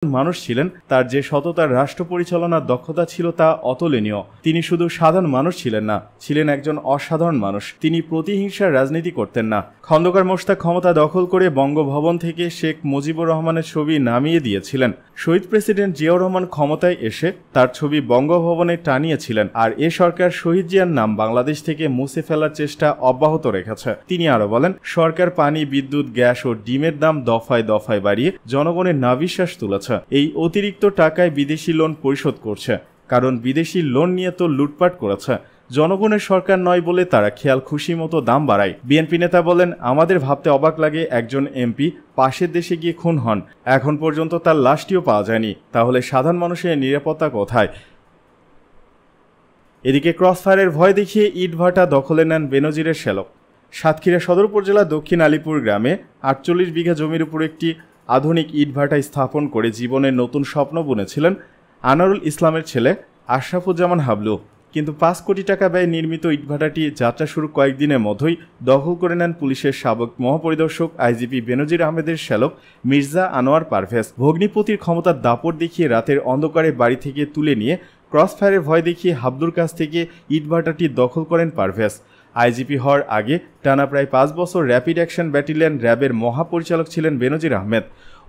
মানুষ ছিলেন। তার যে সততার রাষ্ট্র পরিচালনার দক্ষতা ছিল তা অতুলনীয়। তিনি শুধু সাধারণ মানুষ ছিলেন না, ছিলেন একজন অসাধারণ মানুষ। তিনি প্রতিহিংসার রাজনীতি করতেন না। খন্দকার মোশতাক ক্ষমতা দখল করে বঙ্গভবন থেকে শেখ মুজিবুর রহমানের ছবি নামিয়ে দিয়েছিলেন। শহীদ প্রেসিডেন্ট জিয়াউর রহমান ক্ষমতায় এসে তার ছবি বঙ্গভবনে টানিয়েছিলেন, আর এ সরকার শহীদ জিয়ার নাম বাংলাদেশ থেকে মুছে ফেলার চেষ্টা অব্যাহত রেখেছে। তিনি আরো বলেন, সরকার পানি, বিদ্যুৎ, গ্যাস ও ডিমের দাম দফায় দফায় বাড়িয়ে জনগণের নাভিশ্বাস তুলেছে। এই অতিরিক্ত টাকায় বিদেশি লোন পরিশোধ করছে, কারণ বিদেশি লোন নিয়ে তো লুটপাট করেছে। জনগণের সরকার নয় বলে তারা খেয়াল খুশি মতো দাম বাড়ায়। বিএনপি নেতা বলেন, আমাদের ভাবতে অবাক লাগে একজন এমপি পাশের দেশে গিয়ে খুন হন, এখন পর্যন্ত তার লাশটিও পাওয়া যায়নি। তাহলে সাধারণ মানুষের নিরাপত্তা কোথায়? এদিকে ক্রসফায়ারের ভয় দেখিয়ে ইটভাটা দখলে নেন বেনজিরের শ্যালক। সাতক্ষীরা সদর উপজেলা দক্ষিণ আলীপুর গ্রামে ৪৮ বিঘা জমির উপর একটি আধুনিক ইটভাটা স্থাপন করে জীবনের নতুন স্বপ্ন বুনেছিলেন আনারুল ইসলামের ছেলে আশরাফুজ্জামান হাবলু। কিন্তু ৫ কোটি টাকা ব্যয়ে নির্মিত ইটভাটাটি যাত্রা শুরু কয়েকদিনের মধ্যেই দখল করে নেন পুলিশের সাবেক মহাপরিদর্শক আইজিপি বেনজির আহমেদের শ্যালক মির্জা আনোয়ার পারভেজ। ভগ্নিপতির ক্ষমতার দাপট দেখিয়ে রাতের অন্ধকারে বাড়ি থেকে তুলে নিয়ে ক্রসফায়ারের ভয় দেখিয়ে হাবলুর কাছ থেকে ইটভাটাটি দখল করেন পারভেজ। আইজিপি হওয়ার আগে টানা প্রায় ৫ বছর র্যাপিড অ্যাকশন ব্যাটালিয়ন র্যাবের মহাপরিচালক ছিলেন বেনজির আহমেদ।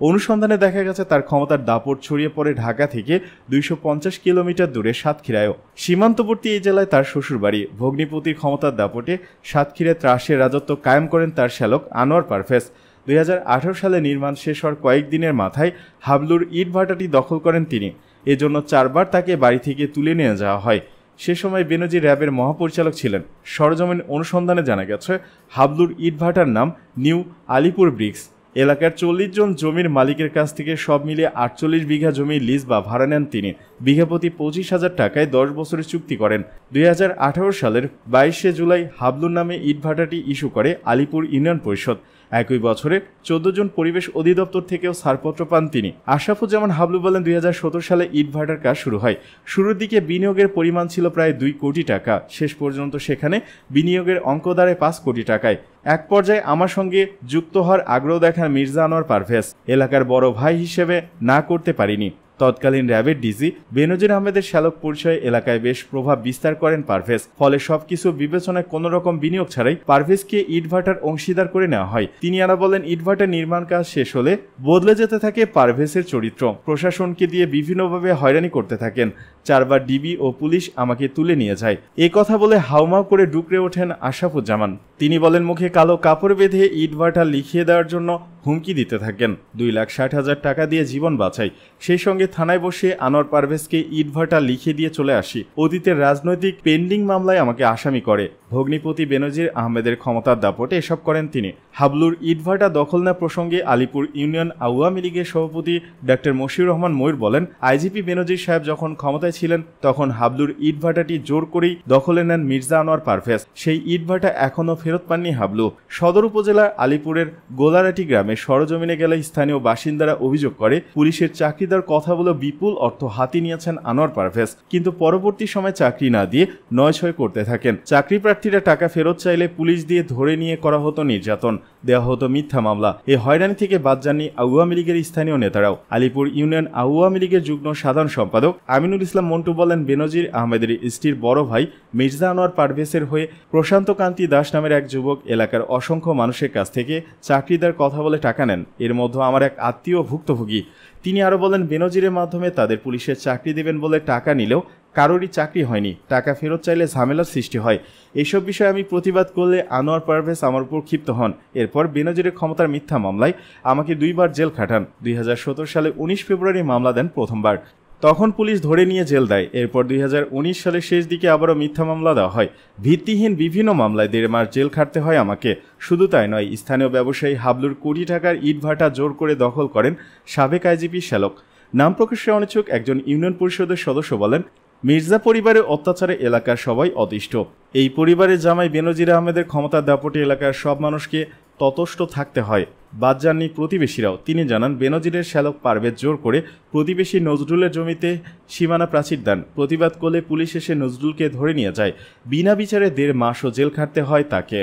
অনুসন্ধানে দেখা গেছে তার ক্ষমতার দাপট ছড়িয়ে পড়ে ঢাকা থেকে ২৫০ কিলোমিটার দূরে সাতক্ষীরায়ও। সীমান্তবর্তী এই জেলায় তার শ্বশুরবাড়ি। ভগ্নিপতির ক্ষমতার দাপটে সাতক্ষীরায় ত্রাসের রাজত্ব কায়েম করেন তার শ্যালক আনোয়ার পারভেজ। ২০১৮ সালে নির্মাণ শেষ হওয়ার কয়েকদিনের মাথায় হাবলুর ইটভাটাটি দখল করেন তিনি। এজন্য ৪ বার তাকে বাড়ি থেকে তুলে নিয়ে যাওয়া হয়। সে সময় বেনজির র্যাবের মহাপরিচালক ছিলেন। সরজমিন অনুসন্ধানে জানা গেছে হাবলুর ইটভাটার নাম নিউ আলীপুর ব্রিক্স। এলাকার ৪০ জন জমির মালিকের কাছ থেকে সব মিলিয়ে ৪৮ বিঘা জমি লিজ বা ভাড়া নেন তিনি। বিঘাপ্রতি ২৫,০০০ টাকায় ১০ বছরের চুক্তি করেন। ২০১৮ সালের ২২শে জুলাই হাবলুর নামে ইটভাটাটি ইস্যু করে আলীপুর ইউনিয়ন পরিষদ। একই বছরে ১৪ জন পরিবেশ অধিদপ্তর থেকেও ছাড়পত্র পান তিনি। আশরাফুজ্জামান হাবলু বলেন, ২০১৭ সালে ইটভাটার কাজ শুরু হয়। শুরুর দিকে বিনিয়োগের পরিমাণ ছিল প্রায় ২ কোটি টাকা। শেষ পর্যন্ত সেখানে বিনিয়োগের অঙ্ক দাঁড়ায় ৫ কোটি টাকায়। এক পর্যায়ে আমার সঙ্গে যুক্ত হওয়ার আগ্রহ দেখান মির্জা আনোয়ার পারভেজ। এলাকার বড় ভাই হিসেবে না করতে পারিনি। তৎকালীন র্যাবের ডিজি বেনজির আহমেদের শ্যালক পরিচয়ে এলাকায় বেশ প্রভাব বিস্তার করেন পারভেজ। ফলে সবকিছু বিবেচনায় কোনো রকম বিনিয়োগ ছাড়াই পারভেজকে ইটভাটার অংশীদার করে নেওয়া হয়। তিনি আরো বলেন, ইটভাটার নির্মাণ কাজ শেষ হলে বদলে যেতে থাকে পারভেজের চরিত্র। প্রশাসনকে দিয়ে বিভিন্নভাবে হয়রানি করতে থাকেন। ৪ বার ডিবি ও পুলিশ আমাকে তুলে নিয়ে যায়। এ কথা বলে হাউমাউ করে ডুকরে ওঠেন আশরাফুজ্জামান। তিনি বলেন, মুখে কালো কাপড় বেঁধে ইটভাটা লিখিয়ে দেওয়ার জন্য হুমকি দিতে থাকেন। ২,৬০,০০০ টাকা দিয়ে জীবন বাঁচাই। সেই সঙ্গে থানায় বসে আনোয়ার পারভেজকে ইটভাটা লিখিয়ে দিয়ে চলে আসি। অতীতের রাজনৈতিক পেন্ডিং মামলায় আমাকে আসামি করে। ভগ্নিপতি বেনজির আহমেদের ক্ষমতার দাপটে এসব করেন তিনি। হাবলুর ইটভাটা দখল নেওয়া প্রসঙ্গে আলীপুর ইউনিয়ন আওয়ামী লীগের সভাপতি ডাক্তার মশিউর রহমান ময়ূর বলেন, আইজিপি বেনজির সাহেব যখন ক্ষমতায় ছিলেন তখন হাবলুর ইটভাটাটি জোর করেই দখলে নেন মির্জা আনোয়ার পারভেজ। সেই ইটভাটা এখনও ফেরত পাননি হাবলু। সদর উপজেলার আলীপুরের গোলারাটি গ্রামে সরজমিনে গেলে স্থানীয় বাসিন্দারা অভিযোগ করে, পুলিশের চাকরিদার কথা বলে বিপুল অর্থ হাতে নিয়েছেন আনোয়ার পারভেজ, কিন্তু পরবর্তী সময় চাকরি না দিয়ে নয়ছয় করতে থাকেন। চাকরি প্রার্থীরা টাকা ফেরত চাইলে পুলিশ দিয়ে ধরে নিয়ে করা হতো নির্যাতন, দেওয়া হতো মিথ্যা মামলা। এই হয়রানি থেকে বাদ যাননি আওয়ামী লীগের স্থানীয় নেতারাও। আলীপুর ইউনিয়ন আওয়ামী লীগের যুগ্ম সাধারণ সম্পাদক আমিনুল ইসলাম মন্টু বলেন, বেনজির আহমেদের স্ত্রীর বড় ভাই মির্জা আনোয়ার পারভেজের হয়ে প্রশান্ত কান্তি দাস নামের এক যুবক এলাকার অসংখ্য মানুষের কাছ থেকে চাকরিদার কথা বলে টাকা নেন। এর মধ্যে আমার এক আত্মীয় ভুক্তভোগী। তিনি আরো বলেন, বেনজিরের মাধ্যমে তাদের পুলিশের চাকরি দেবেন বলে টাকা নিলেও কারোরই চাকরি হয়নি। টাকা ফেরত চাইলে ঝামেলার সৃষ্টি হয়। এইসব বিষয়ে আমি প্রতিবাদ করলে আনোয়ার পারভেজ আমার উপর ক্ষিপ্ত হন। এরপর বেনজিরের ক্ষমতার মিথ্যা মামলায় আমাকে ২ বার জেল খাটান। ২০১৭ সালে ১৯ ফেব্রুয়ারি মামলা দেন প্রথমবার। তখন পুলিশ ধরে নিয়ে জেল দেয়। এরপর ২০১৯ সালের শেষ দিকে আবারও মিথ্যা মামলা দেওয়া হয়। ভিত্তিহীন বিভিন্ন মামলায় ১.৫ মাস জেল খাটতে হয় আমাকে। শুধু তাই নয়, স্থানীয় ব্যবসায়ী হাবলুর কোটি টাকার ইটভাটা জোর করে দখল করেন সাবেক আইজিপি শ্যালক। নাম প্রকাশে অনিচ্ছুক একজন ইউনিয়ন পরিষদের সদস্য বলেন, মির্জা পরিবারের অত্যাচারে এলাকার সবাই অতিষ্ঠ। এই পরিবারের জামাই বেনজির আহমেদের ক্ষমতার দাপটে এলাকার সব মানুষকে ততষ্ট থাকতে হয়। বাদ যাননি প্রতিবেশীরাও। তিনি জানান, বেনজিরের শ্যালক পারভেজ জোর করে প্রতিবেশী নজরুলের জমিতে সীমানা প্রাচীর দেন। প্রতিবাদ করলে পুলিশ এসে নজরুলকে ধরে নিয়ে যায়। বিনা বিচারে ১.৫ মাসও জেল খাটতে হয় তাকে।